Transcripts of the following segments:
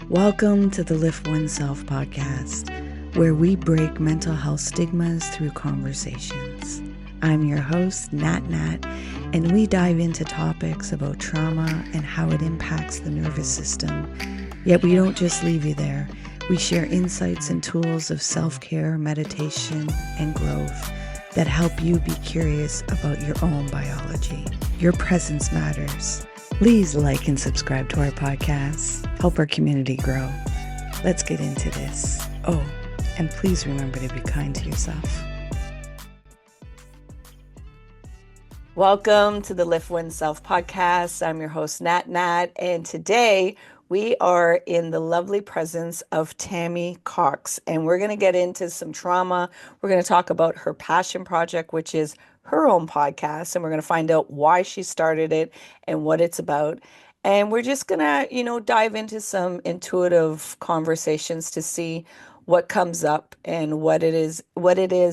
Welcome to the Lift Oneself podcast, where we break mental health stigmas through conversations. I'm your host, Nat, and we dive into topics about trauma and how it impacts the nervous system. Yet we don't just leave you there. We share insights and tools of self-care, meditation, and growth that help you be curious about your own biology. Your presence matters. Please like and subscribe to our podcast. Help our community grow. Let's get into this. Oh, and please remember to be kind to yourself. Welcome to the Lift Oneself podcast. I'm your host, Nat, and today we are in the lovely presence of Tammy Cox, and we're going to get into some trauma. We're going to talk about her passion project, which is her own podcast, and we're going to find out why she started it and what it's about. And we're just going to, dive into some intuitive conversations to see what comes up and what it is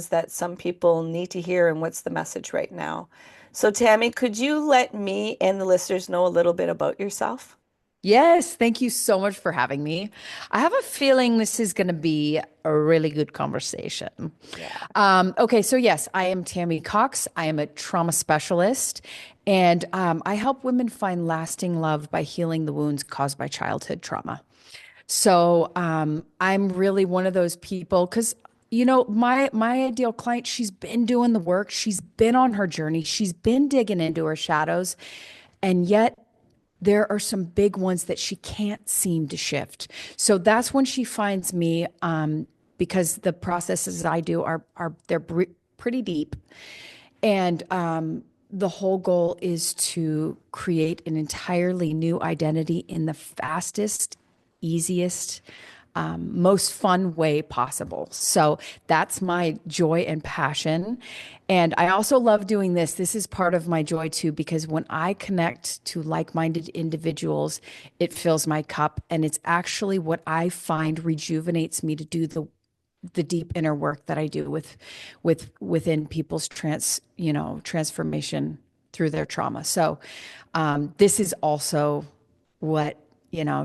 that some people need to hear and what's the message right now. So Tammy, could you let me and the listeners know a little bit about yourself? Yes, thank you so much for having me. I have a feeling this is going to be a really good conversation. Yeah. Okay, so yes, I am Tammy Cox. I am a trauma specialist, and I help women find lasting love by healing the wounds caused by childhood trauma. So I'm really one of those people because my ideal client, she's been doing the work, she's been on her journey, she's been digging into her shadows, and yet there are some big ones that she can't seem to shift. So that's when she finds me, because the processes I do are they're pretty deep, and the whole goal is to create an entirely new identity in the fastest, easiest, most fun way possible. So that's my joy and passion. And I also love doing this. This is part of my joy too, because when I connect to like-minded individuals, it fills my cup. And it's actually what I find rejuvenates me to do the deep inner work that I do within people's transformation through their trauma. So this is also what,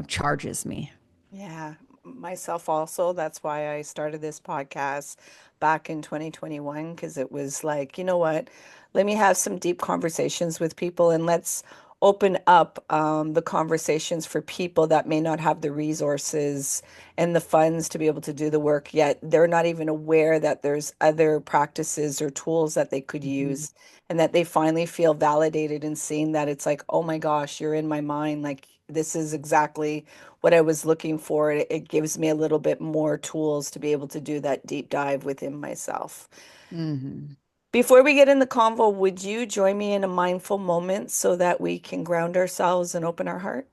charges me. Yeah, myself also. That's why I started this podcast back in 2021 because it was like, you know what? Let me have some deep conversations with people and let's open up the conversations for people that may not have the resources and the funds to be able to do the work yet. They're not even aware that there's other practices or tools that they could Mhm. use and that they finally feel validated in seeing that it's like, oh my gosh, you're in my mind. Like, this is exactly what I was looking for. It gives me a little bit more tools to be able to do that deep dive within myself. Mhm. Before we get in the convo, would you join me in a mindful moment so that we can ground ourselves and open our heart?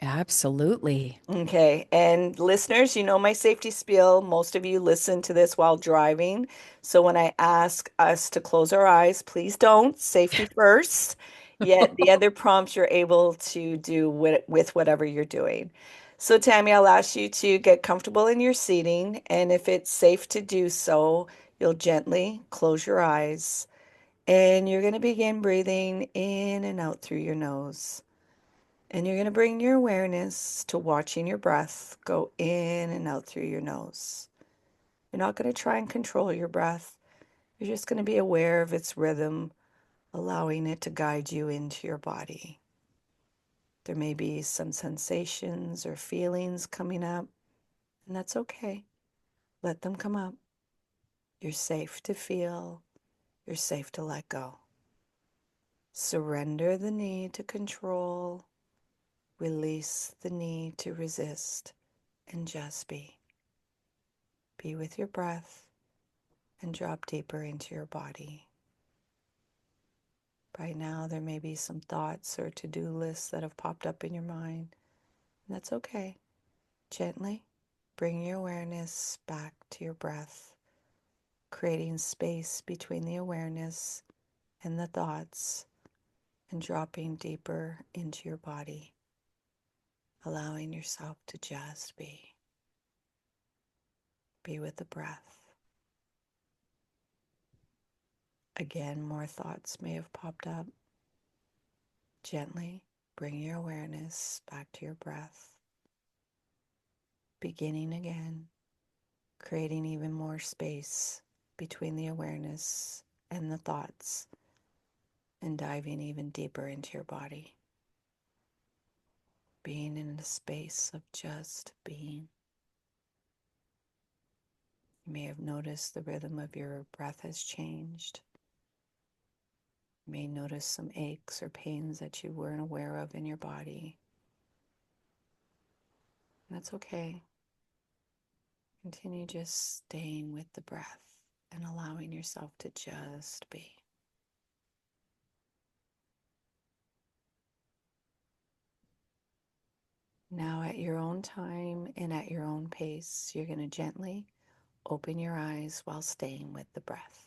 Absolutely. Okay, and listeners, you know my safety spiel. Most of you listen to this while driving. So when I ask us to close our eyes, please don't. Safety first. Yet the other prompts you're able to do with whatever you're doing. So Tammy, I'll ask you to get comfortable in your seating, and if it's safe to do so, you'll gently close your eyes, and you're going to begin breathing in and out through your nose. And you're going to bring your awareness to watching your breath go in and out through your nose. You're not going to try and control your breath. You're just going to be aware of its rhythm, allowing it to guide you into your body. There may be some sensations or feelings coming up, and that's okay. Let them come up. You're safe to feel. You're safe to let go. Surrender the need to control. Release the need to resist and just be. Be with your breath and drop deeper into your body. Right now, there may be some thoughts or to-do lists that have popped up in your mind, and that's okay. Gently bring your awareness back to your breath, creating space between the awareness and the thoughts, and dropping deeper into your body, allowing yourself to just be. Be with the breath. Again, more thoughts may have popped up. Gently bring your awareness back to your breath, beginning again, creating even more space between the awareness and the thoughts, and diving even deeper into your body, being in a space of just being. You may have noticed the rhythm of your breath has changed. You may notice some aches or pains that you weren't aware of in your body. That's okay. Continue just staying with the breath and allowing yourself to just be. Now, at your own time and at your own pace, you're going to gently open your eyes while staying with the breath.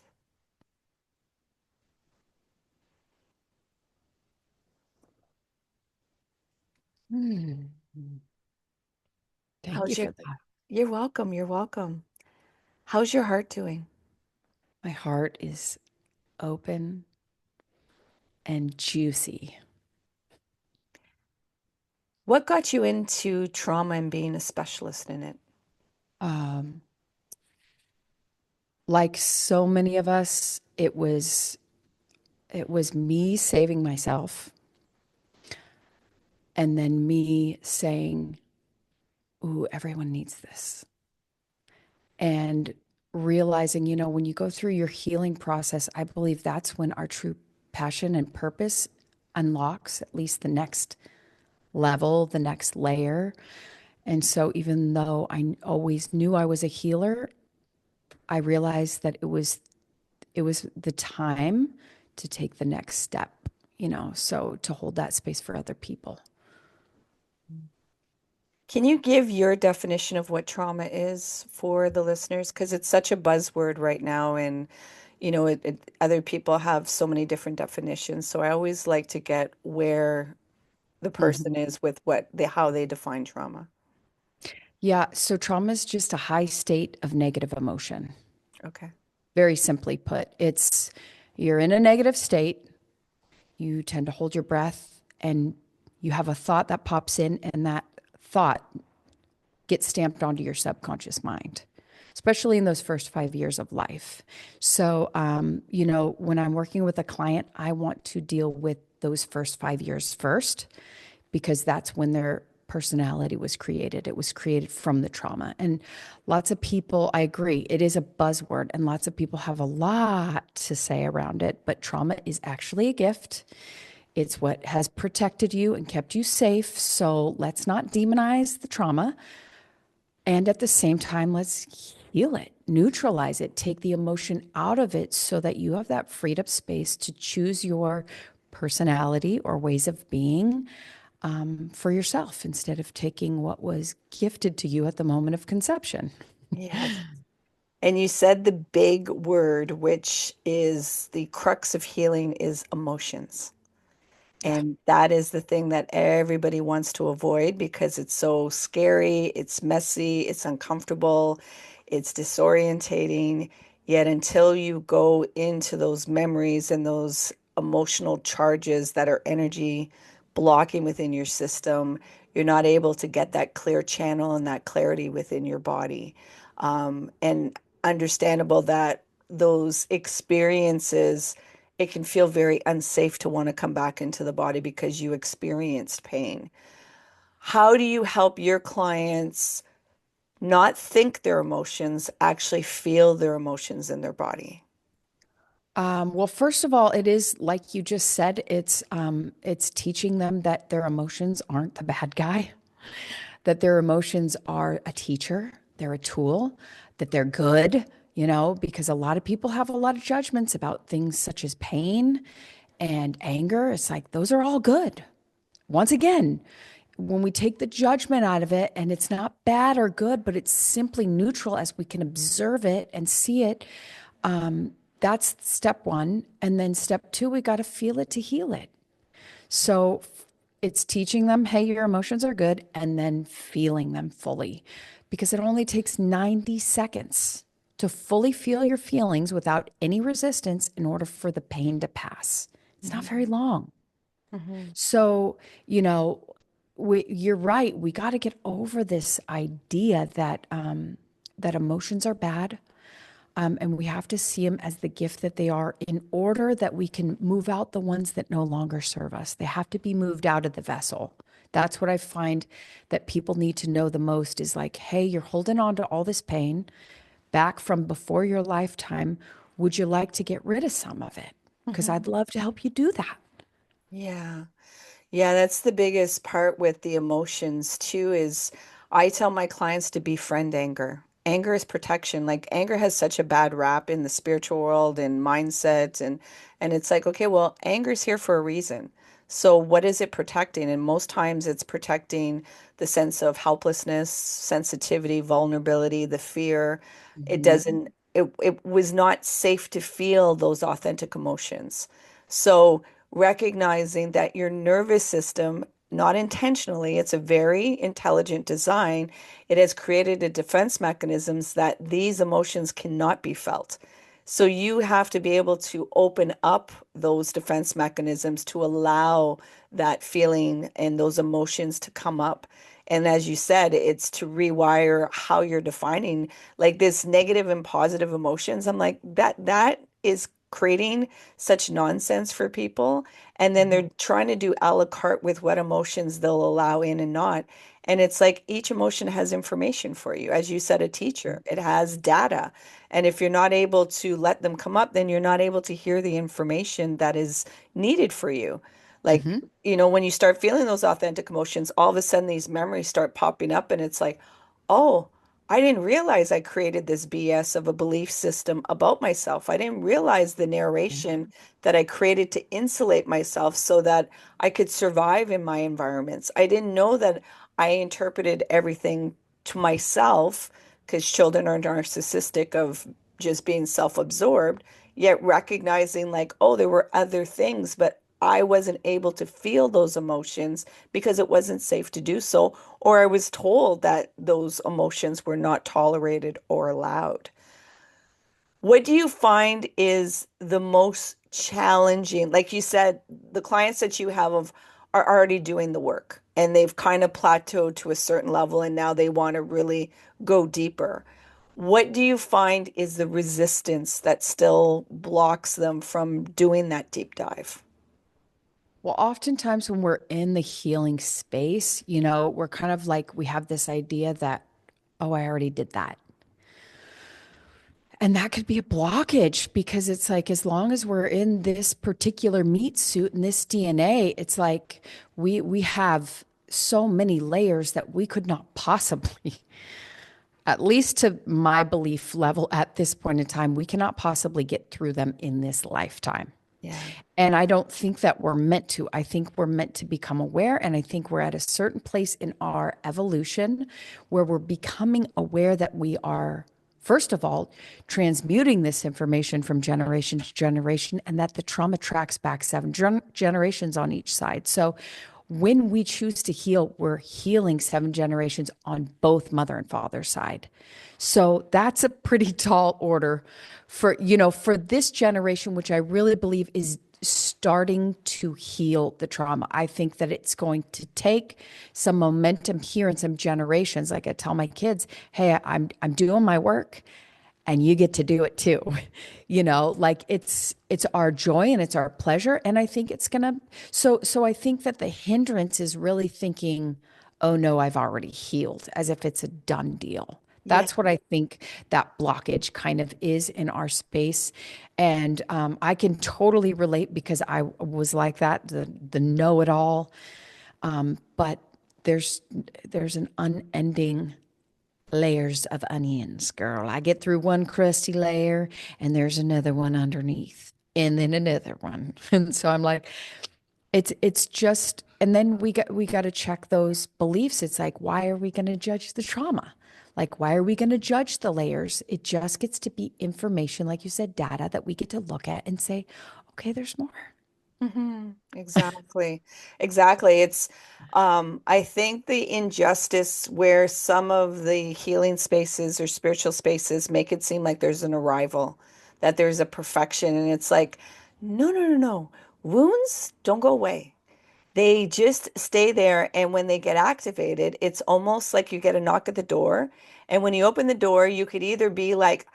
Hmm. Thank you How's your for that. You're welcome. You're welcome. How's your heart doing? My heart is open and juicy. What got you into trauma and being a specialist in it? Um, like so many of us, it was me saving myself and then me saying, "Ooh, everyone needs this." And realizing, when you go through your healing process, I believe that's when our true passion and purpose unlocks at least the next level, the next layer. And so even though I always knew I was a healer, I realized that it was the time to take the next step, so to hold that space for other people. Can you give your definition of what trauma is for the listeners? Because it's such a buzzword right now, and other people have so many different definitions. So I always like to get where the person Mhm. is with how they define trauma. Yeah, so trauma is just a high state of negative emotion. Okay. Very simply put, it's you're in a negative state, you tend to hold your breath, and you have a thought that pops in, and that thought gets stamped onto your subconscious mind, especially in those first 5 years of life. So, when I'm working with a client, I want to deal with those first 5 years first because that's when their personality was created. It was created from the trauma. And lots of people, I agree, it is a buzzword, and lots of people have a lot to say around it, but trauma is actually a gift. It's what has protected you and kept you safe. So let's not demonize the trauma. And at the same time, let's heal it, neutralize it, take the emotion out of it so that you have that freed up space to choose your personality or ways of being for yourself instead of taking what was gifted to you at the moment of conception. Yes. And you said the big word, which is the crux of healing, is emotions. Yeah. And that is the thing that everybody wants to avoid because it's so scary, it's messy, it's uncomfortable, it's disorientating. Yet until you go into those memories and those emotional charges that are energy blocking within your system, you're not able to get that clear channel and that clarity within your body. And understandable that those experiences, it can feel very unsafe to want to come back into the body because you experienced pain. How do you help your clients not think their emotions, actually feel their emotions in their body? Well, first of all, it is like you just said. It's teaching them that their emotions aren't the bad guy, that their emotions are a teacher, they're a tool, that they're good. Because a lot of people have a lot of judgments about things such as pain and anger. It's like those are all good. Once again, when we take the judgment out of it and it's not bad or good, but it's simply neutral as we can observe it and see it, that's step one. And then step two, we got to feel it to heal it. So it's teaching them, hey, your emotions are good, and then feeling them fully because it only takes 90 seconds to fully feel your feelings without any resistance in order for the pain to pass. It's not very Mhm. long. Mhm. So, you know, you're right. We got to get over this idea that that emotions are bad, and we have to see them as the gift that they are in order that we can move out the ones that no longer serve us. They have to be moved out of the vessel. That's what I find that people need to know the most is like, hey, you're holding on to all this pain back from before your lifetime. Would you like to get rid of some of it? Because I'd Mhm. love to help you do that. Yeah. Yeah, that's the biggest part with the emotions too, is I tell my clients to befriend anger. Anger is protection. Like anger has such a bad rap in the spiritual world and mindset and it's like, okay, well, anger's here for a reason. So what is it protecting? And most times it's protecting the sense of helplessness, sensitivity, vulnerability, the fear. It Mhm. doesn't it was not safe to feel those authentic emotions. So recognizing that your nervous system, not intentionally, it's a very intelligent design. It has created a defense mechanisms that these emotions cannot be felt. So you have to be able to open up those defense mechanisms to allow that feeling and those emotions to come up. And as you said, it's to rewire how you're defining like this negative and positive emotions. I'm like, that is creating such nonsense for people. And then Mhm. they're trying to do a la carte with what emotions they'll allow in and not. And it's like each emotion has information for you. As you said, a teacher, it has data. And if you're not able to let them come up, then you're not able to hear the information that is needed for you. Like, Mhm. when you start feeling those authentic emotions, all of a sudden these memories start popping up, and it's like, oh, I didn't realize I created this BS of a belief system about myself. I didn't realize the Yeah. narration that I created to insulate myself so that I could survive in my environments. I didn't know that I interpreted everything to myself because children are narcissistic of just being self-absorbed, yet recognizing like, oh, there were other things, but I wasn't able to feel those emotions because it wasn't safe to do so, or I was told that those emotions were not tolerated or allowed. What do you find is the most challenging? Like you said, the clients that you have of are already doing the work and they've kind of plateaued to a certain level and now they want to really go deeper. What do you find is the resistance that still blocks them from doing that deep dive? Well, oftentimes when we're in the healing space, we're kind of like we have this idea that, oh, I already did that. And that could be a blockage because it's like as long as we're in this particular meat suit and this DNA, it's like we have so many layers that we could not possibly, at least to my belief level at this point in time, we cannot possibly get through them in this lifetime. Yeah. And I don't think that we're meant to. I think we're meant to become aware. And I think we're at a certain place in our evolution where we're becoming aware that we are, first of all, transmuting this information from generation to generation and that the trauma tracks back seven generations on each side. So when we choose to heal, we're healing seven generations on both mother and father side. So that's a pretty tall order for this generation, which I really believe is starting to heal the trauma. I think that it's going to take some momentum here in some generations. Like I tell my kids, hey, I'm doing my work and you get to do it too. Like it's our joy and it's our pleasure. And I think it's gonna so I think that the hindrance is really thinking, oh no, I've already healed, as if it's a done deal. Yeah. That's what I think that blockage kind of is in our space. And I can totally relate because I was like that, the know-it-all. But there's there's an unending layers of onions, girl. I get through one crusty layer and there's another one underneath and then another one. And so I'm like, it's just, and then we got to check those beliefs. It's like, why are we going to judge the trauma? Like, why are we going to judge the layers? It just gets to be information, like you said, data that we get to look at and say, okay, there's more. Exactly. Exactly. I think the injustice where some of the healing spaces or spiritual spaces make it seem like there's an arrival, that there's a perfection. And it's like, no, no, no, no. Wounds don't go away. they just stay there. And when they get activated, it's almost like you get a knock at the door. And when you open the door, you could either be like,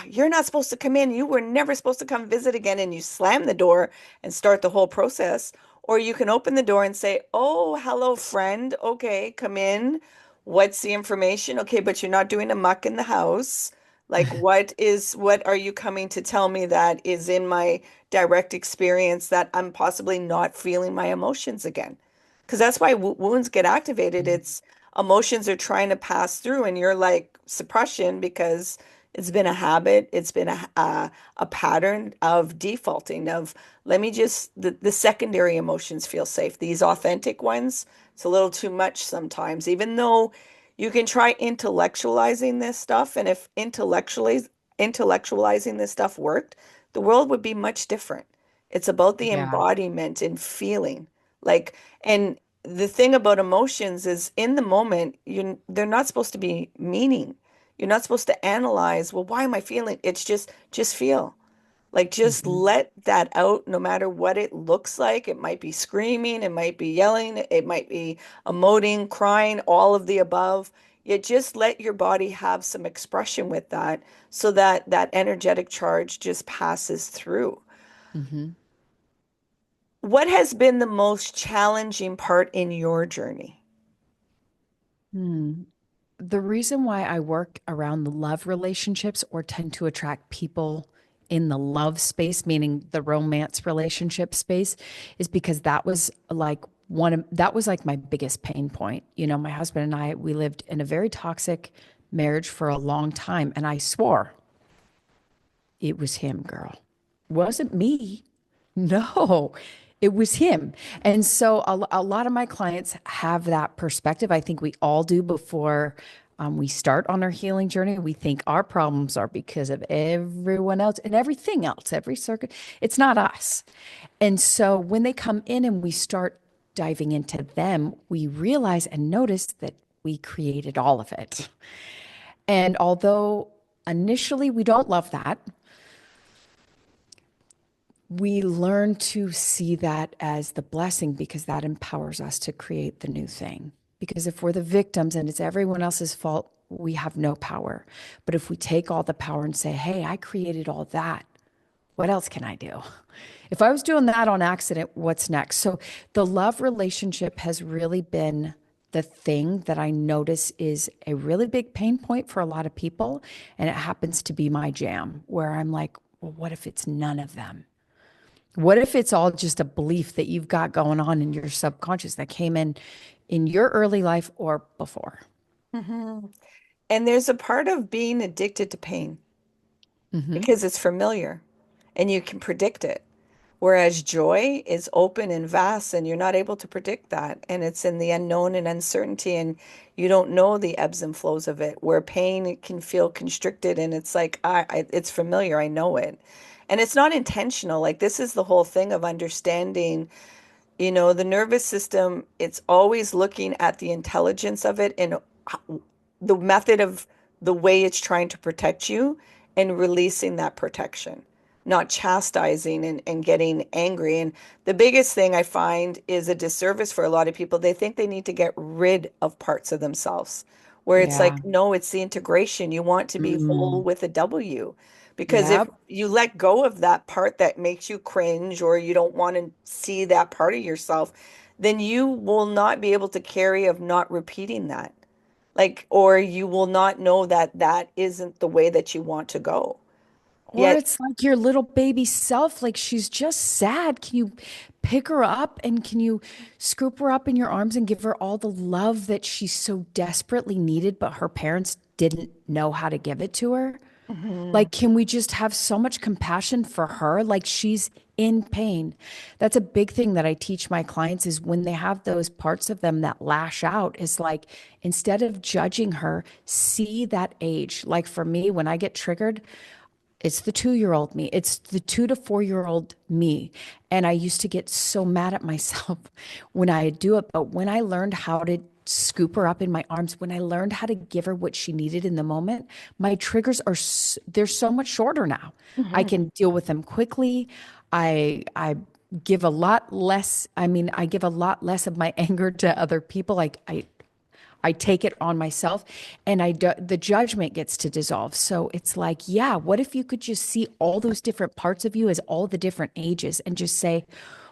you're not supposed to come in. You were never supposed to come visit again. And you slam the door and start the whole process. Or you can open the door and say, oh, hello, friend. Okay, come in. What's the information? Okay, but you're not doing a muck in the house. Like, what are you coming to tell me that is in my direct experience that I'm possibly not feeling my emotions again? Because that's why w wounds get activated. It's emotions are trying to pass through, and you're like suppression because it's been a habit. It's been a pattern of defaulting of let me just the secondary emotions feel safe. These authentic ones, it's a little too much sometimes, even though you can try intellectualizing this stuff. And if intellectualizing this stuff worked, the world would be much different. It's about the Yeah. embodiment and feeling. Like, and the thing about emotions is in the moment, they're not supposed to be meaning. You're not supposed to analyze, well, why am I feeling? It's just feel. Like just Mhm. let that out no matter what it looks like. It might be screaming, it might be yelling, it might be emoting, crying, all of the above. You just let your body have some expression with that so that that energetic charge just passes through. Mhm. What has been the most challenging part in your journey? Hmm. The reason why I work around the love relationships or tend to attract people in the love space, meaning the romance relationship space, is because that was like that was like my biggest pain point. You know, my husband and I, we lived in a very toxic marriage for a long time, and I swore it was him, girl. Wasn't me. No, it was him. And so a lot of my clients have that perspective. I think we all do before we start on our healing journey. We think our problems are because of everyone else and everything else, every circuit. It's not us. And so when they come in and we start diving into them, we realize and notice that we created all of it. And although initially we don't love that, we learn to see that as the blessing because that empowers us to create the new thing. Because if we're the victims and it's everyone else's fault, we have no power. But if we take all the power and say, hey, I created all that, what else can I do? If I was doing that on accident, what's next? So the love relationship has really been the thing that I notice is a really big pain point for a lot of people. And it happens to be my jam where I'm like, well, what if it's none of them? What if it's all just a belief that you've got going on in your subconscious that came in your early life or before? Mhm. And there's a part of being addicted to pain Hmm. because it's familiar and you can predict it. Whereas joy is open and vast, and you're not able to predict that. And it's in the unknown and uncertainty, and you don't know the ebbs and flows of it. Where pain it can feel constricted, and it's like, it's familiar, I know it. And it's not intentional. Like, this is the whole thing of understanding, the nervous system, it's always looking at the intelligence of it and the method of the way it's trying to protect you and releasing that protection, not chastising and getting angry. And the biggest thing I find is a disservice for a lot of people. They think they need to get rid of parts of themselves, where it's Yeah. like, no, it's the integration. You want to be whole Mm. with a W. Because if Yep. you let go of that part that makes you cringe or you don't want to see that part of yourself, then you will not be able to carry of not repeating that. Like, or you will not know that that isn't the way that you want to go. Or Yet, it's like your little baby self, like she's just sad. Can you pick her up and can you scoop her up in your arms and give her all the love that she so desperately needed, but her parents didn't know how to give it to her? mhm. Like, can we just have so much compassion for her? Like, she's in pain. That's a big thing that I teach my clients is when they have those parts of them that lash out, is like, instead of judging her, see that age. Like for me, when I get triggered, it's the 2-year-old me. It's the 2 to 4-year-old me. And I used to get so mad at myself when I do it. But when I learned how to scoop her up in my arms, when I learned how to give her what she needed in the moment, my triggers they're so much shorter now. I Mhm. can deal with them quickly. I give a lot less. I mean, I give a lot less of my anger to other people. I take it on myself, and the judgment gets to dissolve. So it's like, yeah, what if you could just see all those different parts of you as all the different ages and just say,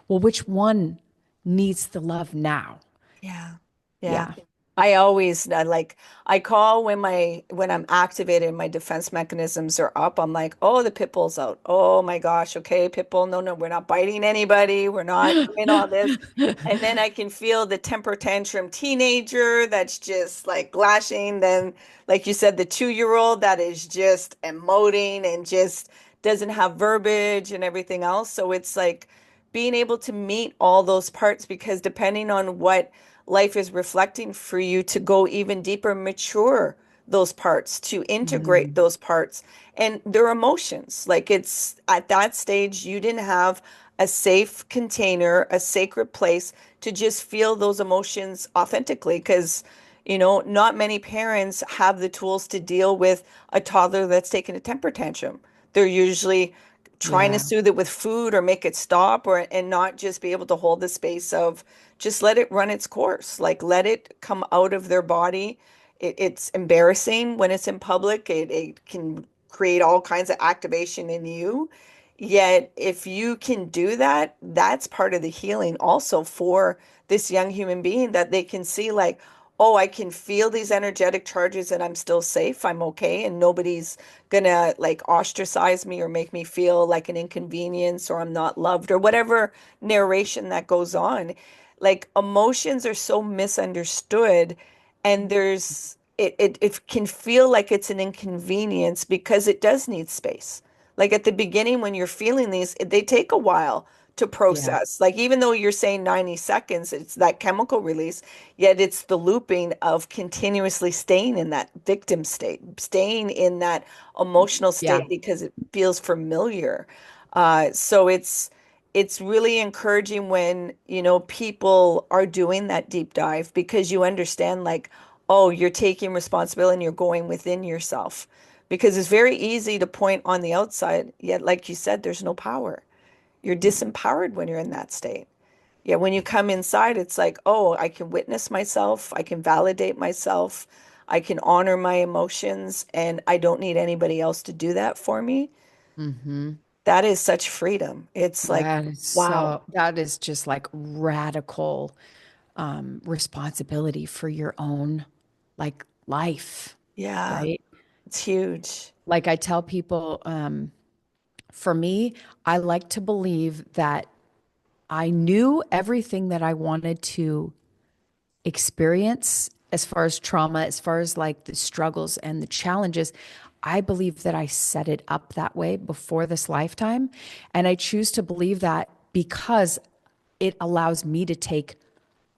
well, which one needs the love now? Yeah. Yeah. Yeah. I always like I call when I'm activated, my defense mechanisms are up. I'm like, oh, the pit bull's out. Oh my gosh, okay, pit bull. No, no, we're not biting anybody. We're not doing all this. And then I can feel the temper tantrum teenager that's just like lashing. Then, like you said, the 2-year-old that is just emoting and just doesn't have verbiage and everything else. So it's like being able to meet all those parts because depending on what life is reflecting for you to go even deeper, mature those parts, to integrate Mm, those parts and their emotions. Like it's at that stage, you didn't have a safe container, a sacred place to just feel those emotions authentically. Because, not many parents have the tools to deal with a toddler that's taking a temper tantrum. They're usually trying to yeah. soothe it with food or make it stop or and not just be able to hold the space of just let it run its course. Like let it come out of their body. It's embarrassing when it's in public. It can create all kinds of activation in you. Yet, if you can do that, that's part of the healing also for this young human being that they can see, like, oh, I can feel these energetic charges and I'm still safe. I'm okay. And nobody's gonna like ostracize me or make me feel like an inconvenience or I'm not loved or whatever narration that goes on. Like emotions are so misunderstood and it can feel like it's an inconvenience because it does need space. Like at the beginning when you're feeling these, they take a while to Yeah. process. Like even though you're saying 90 seconds, it's that chemical release, yet it's the looping of continuously staying in that victim state, staying in that emotional Yeah. state because it feels familiar. So it's really encouraging when, people are doing that deep dive because you understand like, oh, you're taking responsibility and you're going within yourself. Because it's very easy to point on the outside, yet like you said, there's no power. You're disempowered when you're in that state. Yeah, when you come inside, it's like, oh, I can witness myself, I can validate myself, I can honor my emotions, and I don't need anybody else to do that for me. Hmm. That is such freedom. It's like, wow. That is just like radical responsibility for your own like life, Yeah, right? it's huge. Like I tell people, for me, I like to believe that I knew everything that I wanted to experience as far as trauma, as far as like the struggles and the challenges. I believe that I set it up that way before this lifetime. And I choose to believe that because it allows me to take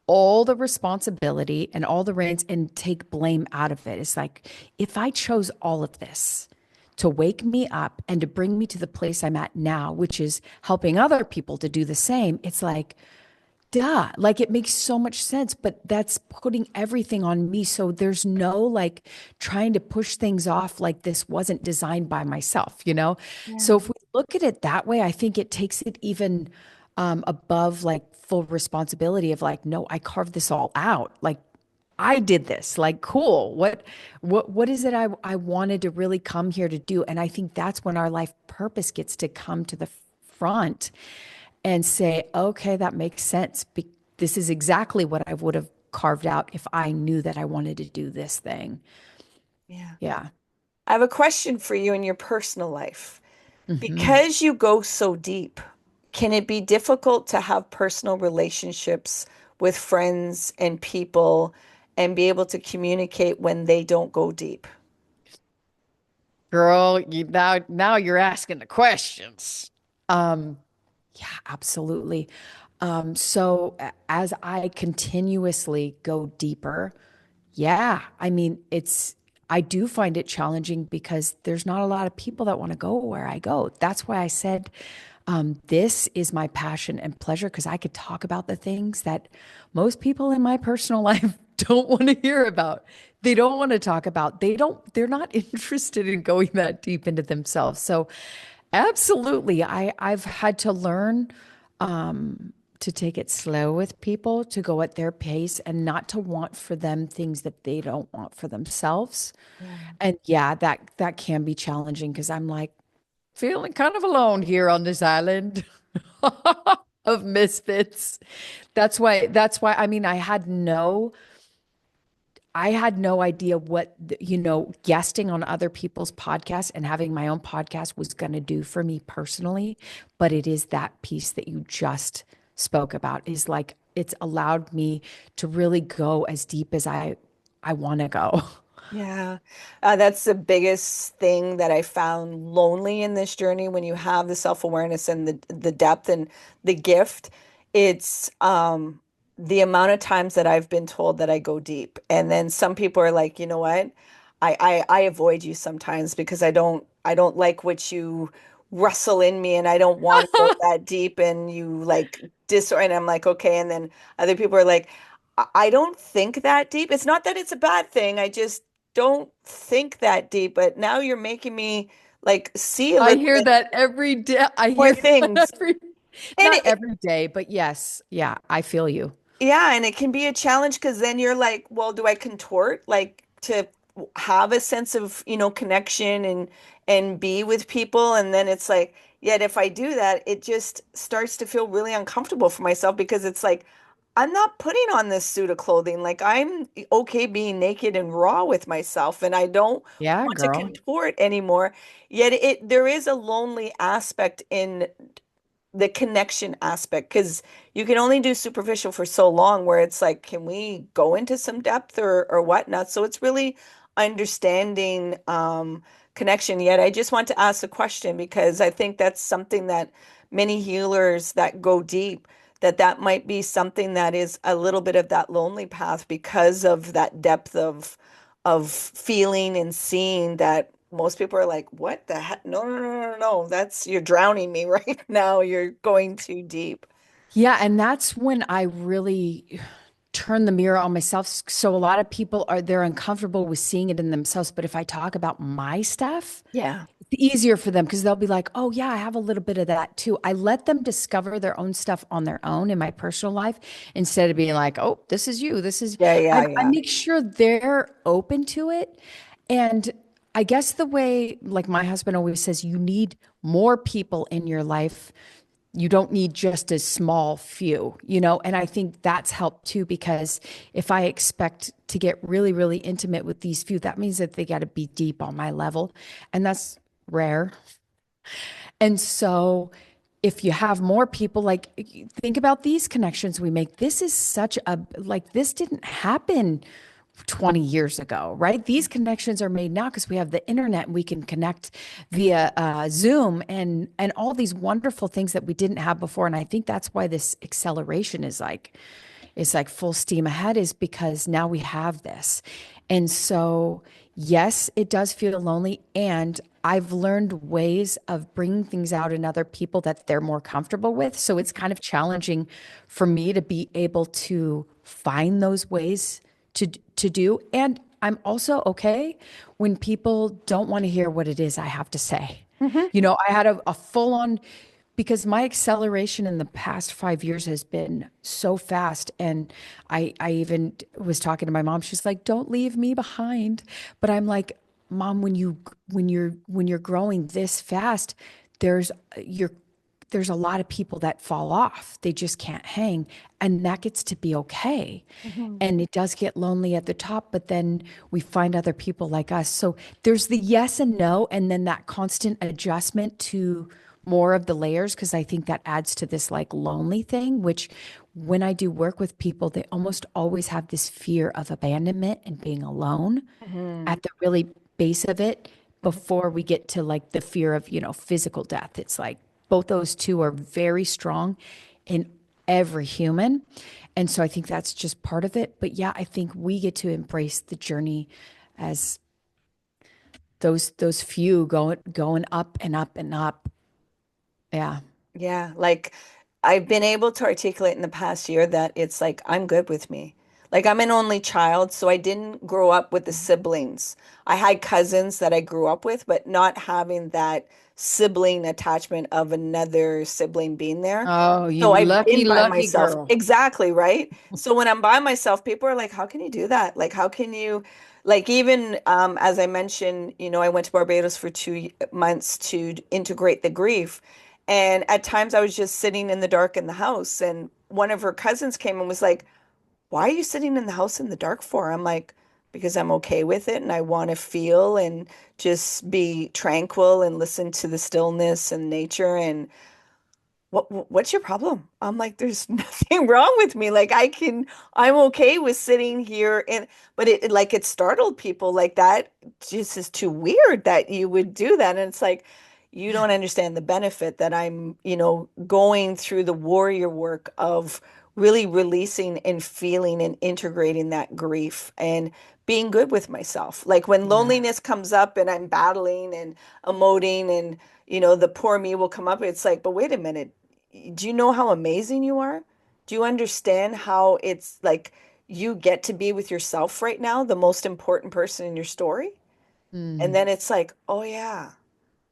all the responsibility and all the reins and take blame out of it. It's like if I chose all of this to wake me up and to bring me to the place I'm at now, which is helping other people to do the same, it's like, duh, like it makes so much sense, but that's putting everything on me. So there's no like trying to push things off like this wasn't designed by myself, you know? So Yeah. if we look at it that way, I think it takes it even above like full responsibility of like, no, I carved this all out. Like I did this. Like, cool. What is it I wanted to really come here to do? And I think that's when our life purpose gets to come to the front and say, okay, that makes sense. This is exactly what I would have carved out if I knew that I wanted to do this thing. Yeah. Yeah. I have a question for you in your personal life. Hmm. Because you go so deep, can it be difficult to have personal relationships with friends and people and be able to communicate when they don't go deep? Girl, now you're asking the questions. Um, yeah, absolutely. As I continuously go deeper, yeah, I mean, I do find it challenging because there's not a lot of people that want to go where I go. That's why I said, this is my passion and pleasure because I could talk about the things that most people in my personal life don't want to hear about. They don't want to talk about. They're not interested in going that deep into themselves. So absolutely. I've had to learn. to take it slow with people, to go at their pace and not to want for them things that they don't want for themselves. Yeah. And yeah, that can be challenging because I'm like feeling kind of alone here on this island of misfits. That's why I mean I had no idea what, guesting on other people's podcasts and having my own podcast was going to do for me personally. But it is that piece that you just spoke about is like, it's allowed me to really go as deep as I want to go. Yeah, that's the biggest thing that I found lonely in this journey when you have the self-awareness and the depth and the gift. It's the amount of times that I've been told that I go deep. And then some people are like, you know what? I avoid you sometimes because I don't like what you rustle in me and I don't want to go that deep and you like and I'm like, okay. And then other people are like, I don't think that deep. It's not that it's a bad thing. I just don't think that deep, but now you're making me like see a I little hear bit that every day. I more hear that things. And not every day, but yes. Yeah, I feel you. yeah, and it can be a challenge because then you're like, well, do I contort like to have a sense of, connection and be with people? And then it's like, yet if I do that, it just starts to feel really uncomfortable for myself because it's like I'm not putting on this suit of clothing. Like I'm okay being naked and raw with myself, and I don't Yeah, want to girl. contort anymore. Yet there is a lonely aspect in the connection aspect because you can only do superficial for so long where it's like can we go into some depth or whatnot, so it's really understanding connection. Yet I just want to ask a question because I think that's something that many healers that go deep, that might be something that is a little bit of that lonely path because of that depth of feeling and seeing that most people are like, what the heck? No, no, no, no, no. No. That's you're drowning me right now. You're going too deep. Yeah, and that's when I really turn the mirror on myself. So a lot of people they're uncomfortable with seeing it in themselves. But if I talk about my stuff, Yeah. it's easier for them because they'll be like, oh, yeah, I have a little bit of that too. I let them discover their own stuff on their own in my personal life instead of being like, oh, this is you. Yeah, yeah, I yeah. make sure they're open to it. And I guess the way, like my husband always says, you need more people in your life. You don't need just a small few, and I think that's helped too, because if I expect to get really, really intimate with these few, that means that they got to be deep on my level. And that's rare. And so if you have more people, like think about these connections we make. This is such a, like, this didn't happen 20 years ago, right? These connections are made now because we have the internet and we can connect via Zoom and all these wonderful things that we didn't have before. And I think that's why this acceleration is like full steam ahead, is because now we have this. And so, yes, it does feel lonely. And I've learned ways of bringing things out in other people that they're more comfortable with. So it's kind of challenging for me to be able to find those ways to do. And I'm also okay when people don't want to hear what it is I have to say. Hmm. I had a full on, because my acceleration in the past 5 years has been so fast. And I even was talking to my mom. She's like, don't leave me behind. But I'm like, Mom, when you're growing this fast, there's you're there's a lot of people that fall off. They just can't hang. And that gets to be okay. Hmm. And it does get lonely at the top, but then we find other people like us. So there's the yes and no, and then that constant adjustment to more of the layers, because I think that adds to this like lonely thing, which when I do work with people, they almost always have this fear of abandonment and being alone Hmm. at the really base of it before we get to like the fear of, physical death. It's like both those two are very strong in every human. And so I think that's just part of it. But yeah, I think we get to embrace the journey as those few going up and up and up. Yeah. Yeah, like I've been able to articulate in the past year that it's like I'm good with me. Like I'm an only child, so I didn't grow up with the siblings. I had cousins that I grew up with, but not having that sibling attachment of another sibling being there. Oh, you So I've lucky, been by lucky myself. girl. Exactly, right? So when I'm by myself, people are like, how can you do that? Like, how can you, like, even as I mentioned, I went to Barbados for 2 months to integrate the grief. And at times I was just sitting in the dark in the house, and one of her cousins came and was like, why are you sitting in the house in the dark for? I'm like, because I'm okay with it and I want to feel and just be tranquil and listen to the stillness and nature. And what's your problem? I'm like, there's nothing wrong with me. Like I'm okay with sitting here and but it startled people like that just is too weird that you would do that. And it's like you don't understand the benefit that I'm, going through the warrior work of really releasing and feeling and integrating that grief and being good with myself. Like when Yeah. loneliness comes up and I'm battling and emoting and the poor me will come up. It's like, but wait a minute, do you know how amazing you are? Do you understand how it's like you get to be with yourself right now, the most important person in your story? And Mm. then it's like, oh yeah,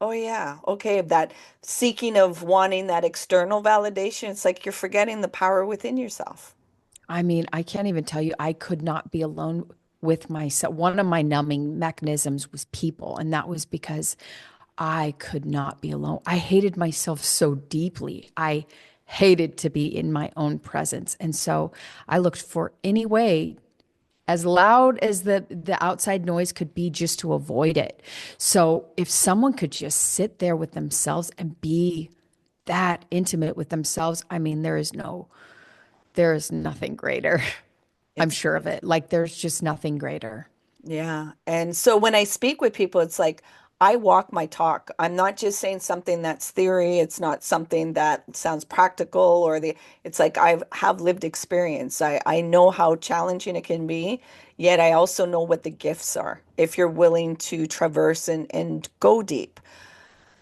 oh yeah, okay, that seeking of wanting that external validation, it's like you're forgetting the power within yourself. I mean, I can't even tell you, I could not be alone with myself. One of my numbing mechanisms was people, and that was because I could not be alone. I hated myself so deeply. I hated to be in my own presence. And so I looked for any way, as loud as the outside noise could be, just to avoid it. So if someone could just sit there with themselves and be that intimate with themselves, I mean, there is nothing greater. I'm It's sure of it. Like there's just nothing greater. Yeah. And so when I speak with people, it's like I walk my talk. I'm not just saying something that's theory. It's not something that sounds practical it's like I have lived experience. I know how challenging it can be, yet I also know what the gifts are if you're willing to traverse and go deep.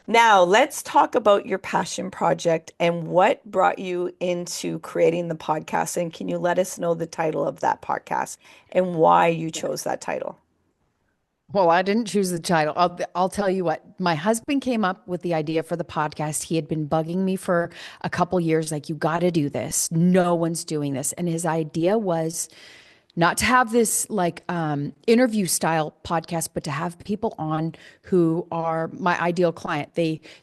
Now, let's talk about your passion project and what brought you into creating the podcast. And can you let us know the title of that podcast and why you chose that title? Well, I didn't choose the title. I'll tell you what. My husband came up with the idea for the podcast. He had been bugging me for a couple years, like, you got to do this. No one's doing this. And his idea was not to have this like interview style podcast, but to have people on who are my ideal client.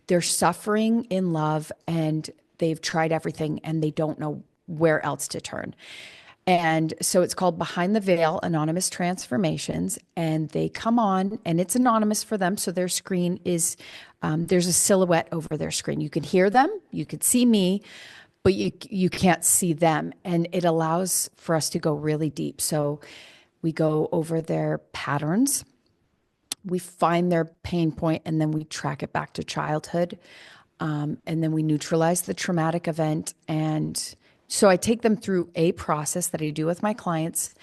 They're suffering in love and they've tried everything and they don't know where else to turn. And so it's called Behind the Veil Anonymous Transformations. And they come on and it's anonymous for them. So their screen is, there's a silhouette over their screen. You can hear them, you can see me, but you can't see them. And it allows for us to go really deep. So we go over their patterns, we find their pain point, and then we track it back to childhood. And then we neutralize the traumatic event. And so I take them through a process that I do with my clients.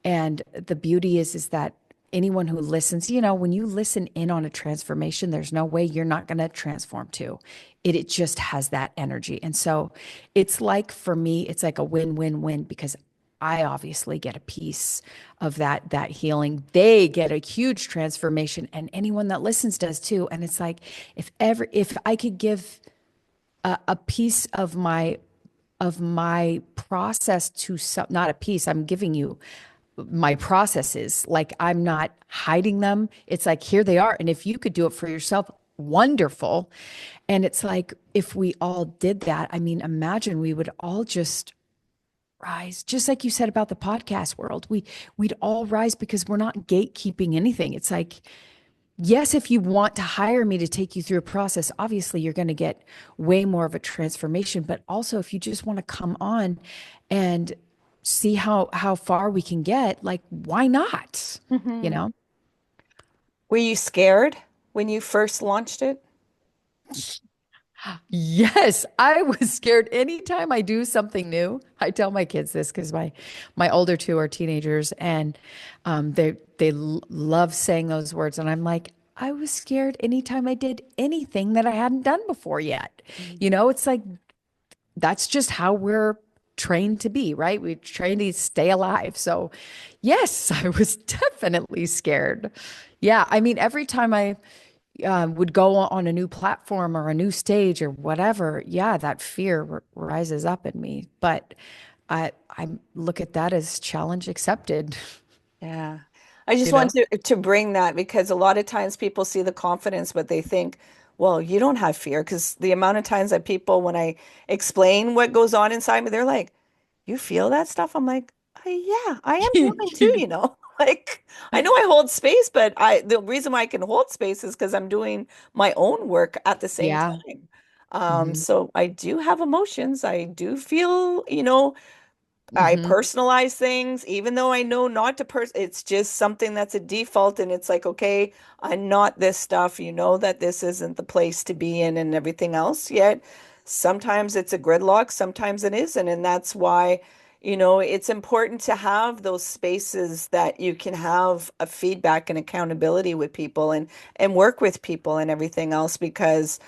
And the beauty is that anyone who listens, when you listen in on a transformation, there's no way you're not going to transform too. It just has that energy. And so it's like, for me, it's like a win-win-win because I obviously get a piece of that healing. They get a huge transformation, and anyone that listens does too. And it's like, if I could give a piece of my process to some, not a piece, I'm giving you my processes. Like I'm not hiding them. It's like, here they are. And if you could do it for yourself, wonderful. And it's like, if we all did that, I mean, imagine we would all just rise, just like you said about the podcast world. We'd all rise because we're not gatekeeping anything. It's like, yes, if you want to hire me to take you through a process, obviously you're going to get way more of a transformation. But also, if you just want to come on and see how far we can get, like, why not? You Mhm. know? Were you scared when you first launched it? Yes, I was scared anytime I do something new. I tell my kids this because my older two are teenagers, and they love saying those words, and I'm like, I was scared anytime I did anything that I hadn't done before yet. Mm. It's like that's just how we're trained to be, right? We trained to stay alive. So, yes, I was definitely scared. Yeah, I mean, every time I would go on a new platform or a new stage or whatever, yeah, that fear rises up in me. But I look at that as challenge accepted, Yeah. I just you want know? to bring that because a lot of times people see the confidence, but they think, well, you don't have fear. Because the amount of times that people, when I explain what goes on inside me, they're like, you feel that stuff? I'm like, yeah, I am human too, you know? Like, I know I hold space, but the reason why I can hold space is because I'm doing my own work at the same Yeah. time. Hmm. So I do have emotions. I do feel, you know, I Hmm. personalize things, even though I know not to it's just something that's a default, and it's like, okay, I'm not this stuff. You know that this isn't the place to be in and everything else. Yet sometimes it's a gridlock, sometimes it isn't. And that's why, you know, it's important to have those spaces that you can have a feedback and accountability with people and work with people and everything else because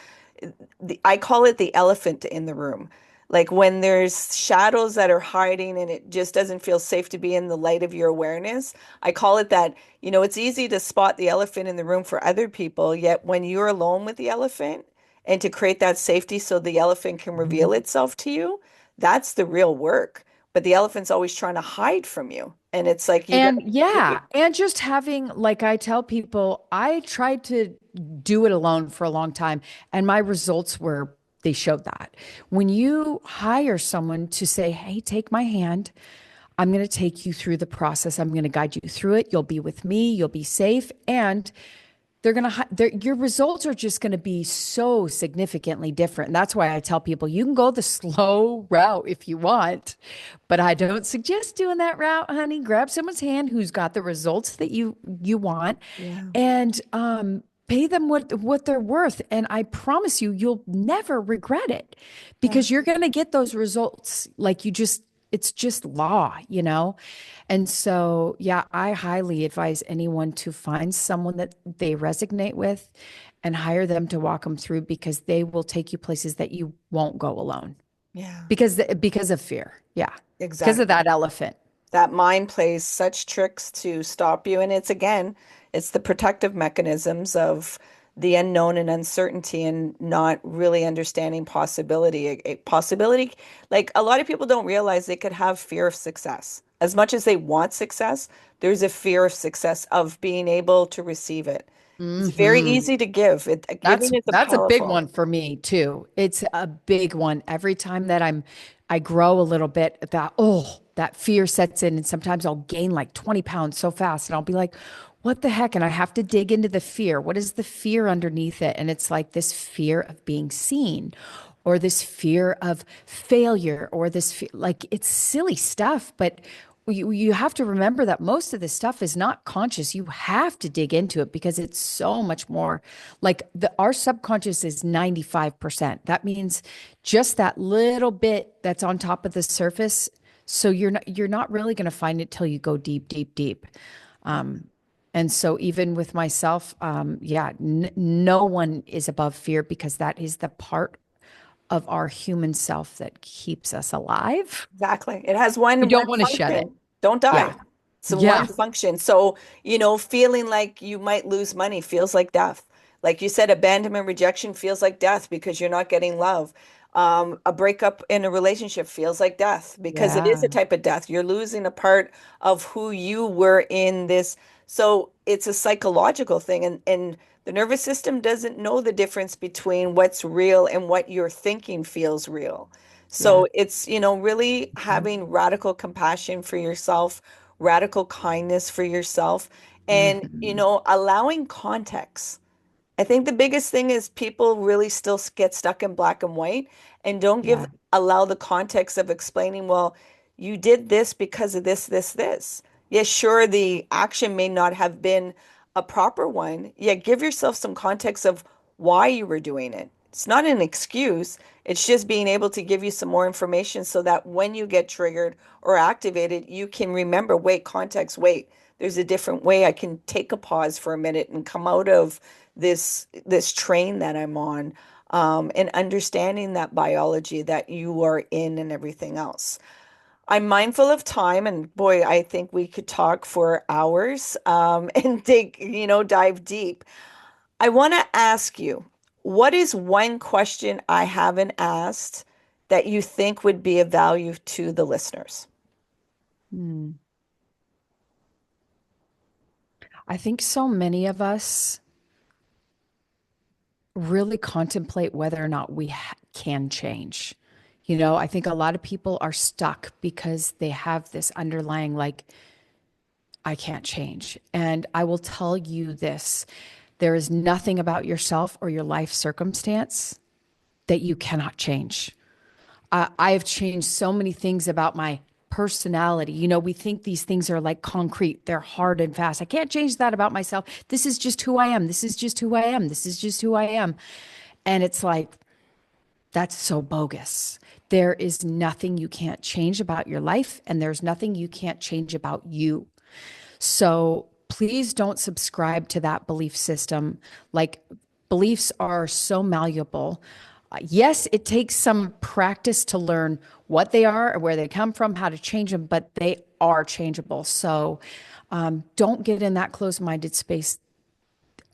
I call it the elephant in the room. Like when there's shadows that are hiding and it just doesn't feel safe to be in the light of your awareness, I call it that, you know, it's easy to spot the elephant in the room for other people, yet when you're alone with the elephant and to create that safety so the elephant can reveal itself to you, that's the real work. But the elephant's always trying to hide from you. And it's like you got And yeah, and just having, like I tell people, I tried to do it alone for a long time, and my results were, they showed that. When you hire someone to say, hey, take my hand, I'm going to take you through the process, I'm going to guide you through it, you'll be with me, you'll be safe, and they're going to, your results are just going to be so significantly different. And that's why I tell people you can go the slow route if you want, but I don't suggest doing that route, honey. Grab someone's hand who's got the results that you want, yeah, and pay them what they're worth. And I promise you, you'll never regret it yeah, because you're going to get those results like you just, it's just law, you know? And so, yeah, I highly advise anyone to find someone that they resonate with and hire them to walk them through because they will take you places that you won't go alone yeah, because of fear. Yeah. Because of exactly. that elephant. That mind plays such tricks to stop you. And it's again, it's the protective mechanisms of the unknown and uncertainty and not really understanding possibility. A possibility, like a lot of people don't realize they could have fear of success. As much as they want success, there's a fear of success of being able to receive it. It's very Hmm. easy to give. That's Giving is a that's a big powerful. one for me too. It's a big one. Every time that I grow a little bit, that fear sets in, and sometimes I'll gain like 20 pounds so fast, and I'll be like, what the heck? And I have to dig into the fear. What is the fear underneath it? And it's like this fear of being seen, or this fear of failure, or this like it's silly stuff, but you have to remember that most of this stuff is not conscious. You have to dig into it because it's so much more like our subconscious is 95%. That means just that little bit that's on top of the surface. So you're not really going to find it till you go deep, deep, deep. And so even with myself, yeah, no one is above fear because that is the part of our human self that keeps us alive. Exactly. It has We one don't want to shed it. function. Don't Yeah. die. It's the one Yeah. function. So, you know, feeling like you might lose money feels like death. Like you said, abandonment, rejection feels like death because you're not getting love. A breakup in a relationship feels like death because it is Yeah. a type of death. You're losing a part of who you were in this. So it's a psychological thing. And the nervous system doesn't know the difference between what's real and what you're thinking feels real. Yeah. So it's, you know, really Mhm. having radical compassion for yourself, radical kindness for yourself, and, you Mhm. know, allowing context. I think the biggest thing is people really still get stuck in black and white and don't Yeah. allow the context of explaining, well, you did this because of this, this, this. Yes, sure, the action may not have been a proper one. Yeah, give yourself some context of why you were doing it. It's not an excuse. It's just being able to give you some more information so that when you get triggered or activated, you can remember, wait, context, wait, there's a different way. I can take a pause for a minute and come out of this train that I'm on, and understanding that biology that you are in and everything else. I'm mindful of time, and boy, I think we could talk for hours and dive deep. I want to ask you, what is one question I haven't asked that you think would be of value to the listeners? Hmm. I think so many of us really contemplate whether or not we can change. I think a lot of people are stuck because they have this underlying, like, I can't change. And I will tell you this, there is nothing about yourself or your life circumstance that you cannot change. I have changed so many things about my personality. We think these things are like concrete, they're hard and fast. I can't change that about myself. This is just who I am. This is just who I am. This is just who I am. And it's like, that's so bogus. There is nothing you can't change about your life, and there's nothing you can't change about you. So please don't subscribe to that belief system. Like, beliefs are so malleable. Yes, it takes some practice to learn what they are or where they come from, how to change them, but they are changeable. So don't get in that closed minded space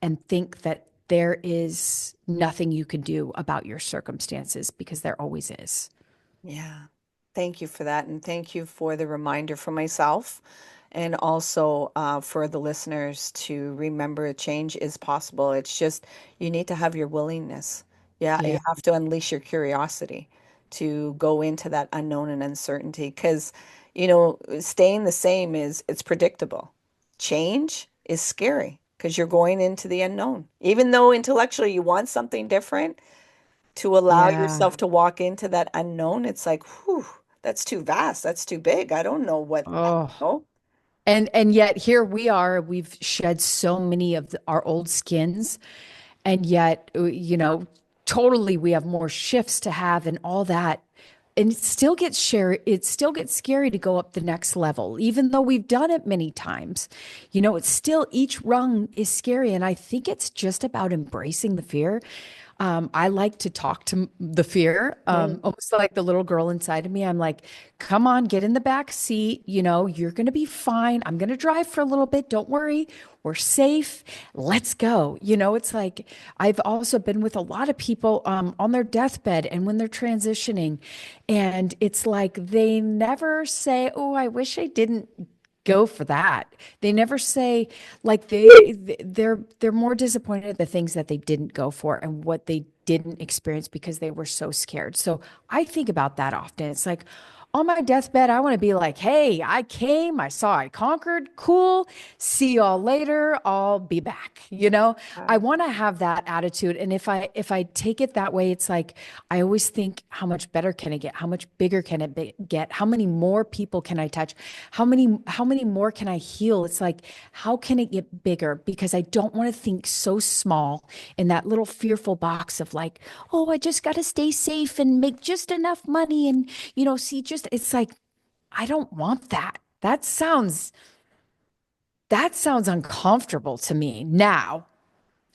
and think that there is nothing you can do about your circumstances, because there always is. Yeah. Thank you for that. And thank you for the reminder for myself and also for the listeners to remember change is possible. It's just you need to have your willingness. Yeah, you Yeah. have to unleash your curiosity to go into that unknown and uncertainty because, staying the same is it's predictable. Change is scary because you're going into the unknown. Even though intellectually you want something different, to allow Yeah. yourself to walk into that unknown, it's like, whew, that's too vast. That's too big. I don't know what I Oh. know. And yet here we are, we've shed so many of our old skins, and yet totally we have more shifts to have and all that. And it still gets scary to go up the next level, even though we've done it many times. It's still, each rung is scary. And I think it's just about embracing the fear. I like to talk to the fear, Mm. almost like the little girl inside of me. I'm like, come on, get in the back seat. You're going to be fine. I'm going to drive for a little bit. Don't worry. We're safe. Let's go. It's like I've also been with a lot of people on their deathbed and when they're transitioning. And it's like they never say, oh, I wish I didn't go for that. They never say, like, they're more disappointed at the things that they didn't go for and what they didn't experience because they were so scared. So I think about that often. It's like, on my deathbed, I want to be like, hey, I came, I saw, I conquered, cool. See y'all later. I'll be back. I want to have that attitude. And if I take it that way, it's like I always think, how much better can it get? How much bigger can it get? How many more people can I touch? How many more can I heal? It's like, how can it get bigger? Because I don't want to think so small in that little fearful box of like, oh, I just got to stay safe and make just enough money and see, just, it's like, I don't want that. That sounds uncomfortable to me now.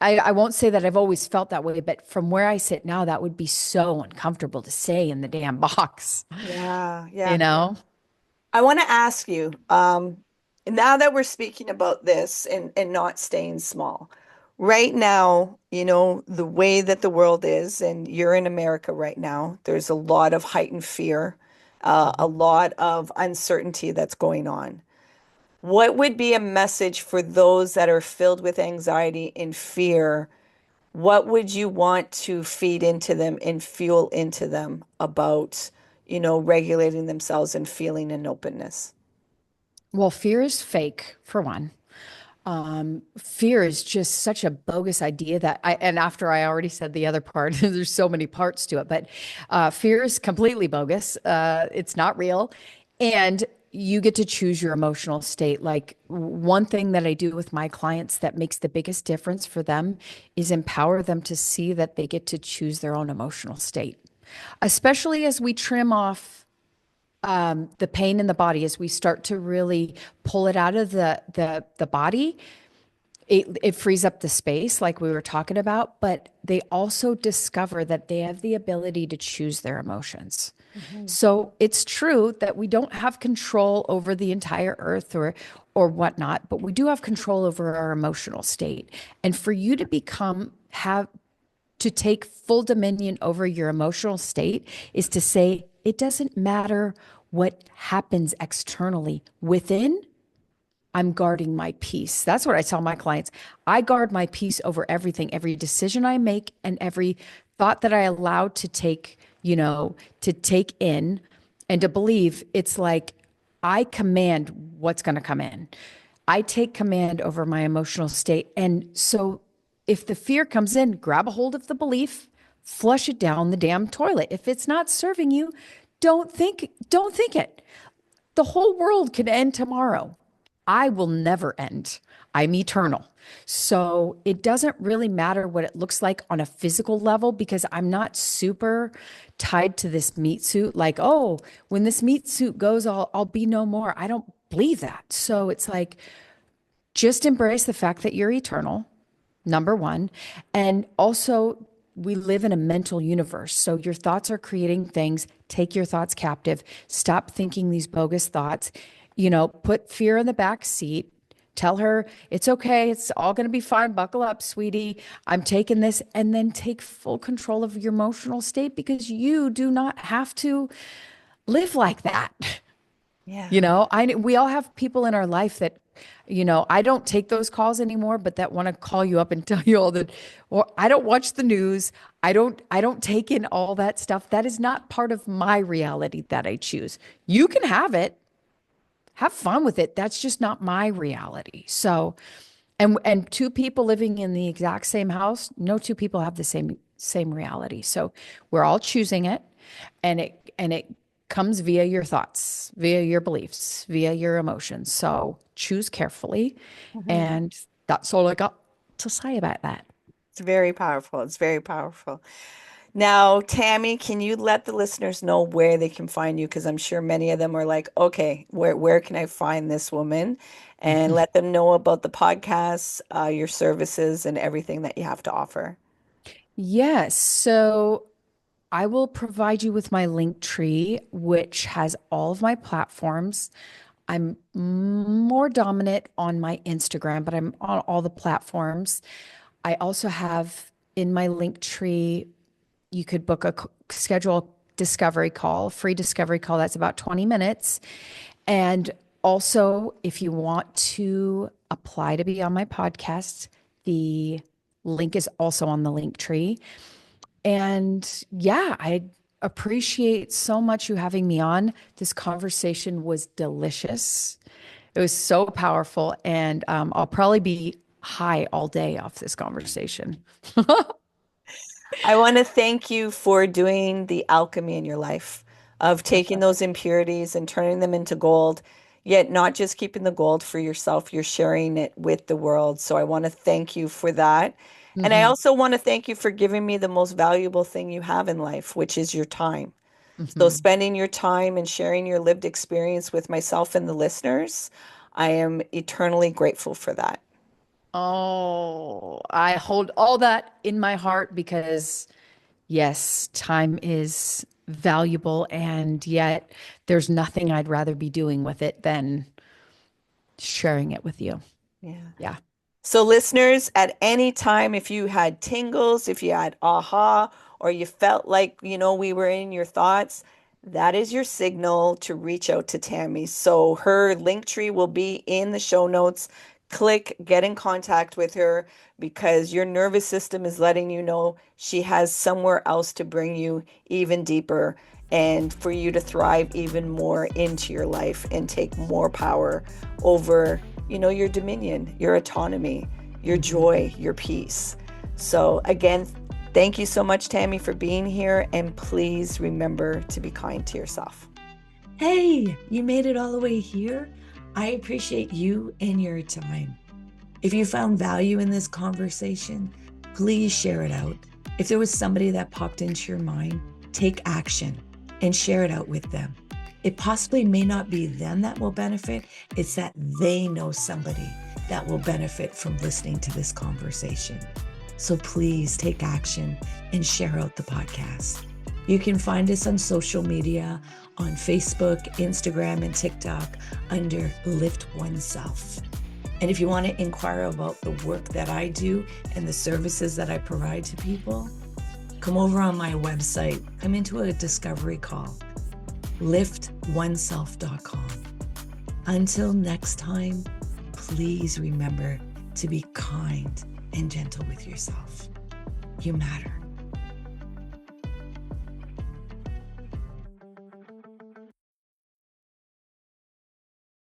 I won't say that I've always felt that way, but from where I sit now, that would be so uncomfortable to say in the damn box, Yeah, you yeah. know? I want to ask you, now that we're speaking about this and not staying small, right now, the way that the world is, and you're in America right now, there's a lot of heightened fear, a Mhm. lot of uncertainty that's going on. What would be a message for those that are filled with anxiety and fear? What would you want to feed into them and fuel into them about, regulating themselves and feeling an openness? Well, fear is fake, for one. Fear is just such a bogus idea and after I already said the other part, there's so many parts to it, but fear is completely bogus. It's not real. And you get to choose your emotional state. Like, one thing that I do with my clients that makes the biggest difference for them is empower them to see that they get to choose their own emotional state, especially as we trim off the pain in the body, as we start to really pull it out of the body. It frees up the space, like we were talking about, but they also discover that they have the ability to choose their emotions. Mhm. So it's true that we don't have control over the entire earth or whatnot, but we do have control over our emotional state. And for you to have to take full dominion over your emotional state is to say it doesn't matter what happens externally. Within, I'm guarding my peace. That's what I tell my clients. I guard my peace over everything, every decision I make and every thought that I allow to to take in and to believe. It's like I command what's going to come in. I take command over my emotional state. And so if the fear comes in, grab a hold of the belief, flush it down the damn toilet. If it's not serving you, don't think it. The whole world could end tomorrow. I will never end. I'm eternal. So it doesn't really matter what it looks like on a physical level because I'm not super tied to this meat suit. Like, oh, when this meat suit goes, I'll be no more. I don't believe that. So it's like, just embrace the fact that you're eternal, number one. And also, we live in a mental universe. So your thoughts are creating things. Take your thoughts captive. Stop thinking these bogus thoughts. Put fear in the back seat. Tell her it's okay. It's all going to be fine. Buckle up, sweetie. I'm taking this. And then take full control of your emotional state because you do not have to live like that. Yeah. We all have people in our life that, I don't take those calls anymore, but that want to call you up and tell you all that, or I don't watch the news. I don't take in all that stuff. That is not part of my reality that I choose. You can have it, have fun with it. That's just not my reality. So, and two people living in the exact same house, no two people have the same reality. So we're all choosing it, and it comes via your thoughts, via your beliefs, via your emotions. So choose carefully. Mhm. And that's all I got to say about that. It's very powerful. It's very powerful. Now, Tammy, can you let the listeners know where they can find you? Because I'm sure many of them are like, okay, where can I find this woman? And let them know about the podcasts, your services, and everything that you have to offer. Yes. So I will provide you with my link tree, which has all of my platforms. I'm more dominant on my Instagram, but I'm on all the platforms. I also have in my link tree, you could book schedule discovery call, free discovery call. That's about 20 minutes. And also, if you want to apply to be on my podcast, the link is also on the link tree. And yeah, I appreciate so much you having me on. This conversation was delicious. It was so powerful. And I'll probably be high all day off this conversation. I want to thank you for doing the alchemy in your life of taking those impurities and turning them into gold, yet not just keeping the gold for yourself, you're sharing it with the world. So I want to thank you for that. And I Hmm. also want to thank you for giving me the most valuable thing you have in life, which is your time. So Hmm. spending your time and sharing your lived experience with myself and the listeners, I am eternally grateful for that. Oh, I hold all that in my heart because, yes, time is valuable, and yet there's nothing I'd rather be doing with it than sharing it with you. Yeah. Yeah. So, listeners, at any time, if you had tingles, if you had aha, or you felt like, we were in your thoughts, that is your signal to reach out to Tammy. So, her link tree will be in the show notes. Click, get in contact with her because your nervous system is letting you know she has somewhere else to bring you even deeper and for you to thrive even more into your life and take more power over your dominion, your autonomy, your Hmm. joy, your peace. So, again, thank you so much, Tammy, for being here. And please remember to be kind to yourself. Hey, you made it all the way here. I appreciate you and your time. If you found value in this conversation, please share it out. If there was somebody that popped into your mind, take action and share it out with them. It possibly may not be them that will benefit, it's that they know somebody that will benefit from listening to this conversation. So please take action and share out the podcast. You can find us on social media on Facebook, Instagram, and TikTok under LiftOneSelf. And if you want to inquire about the work that I do and the services that I provide to people, come over on my website, come into a discovery call, LiftOneSelf.com. Until next time, please remember to be kind and gentle with yourself. You matter.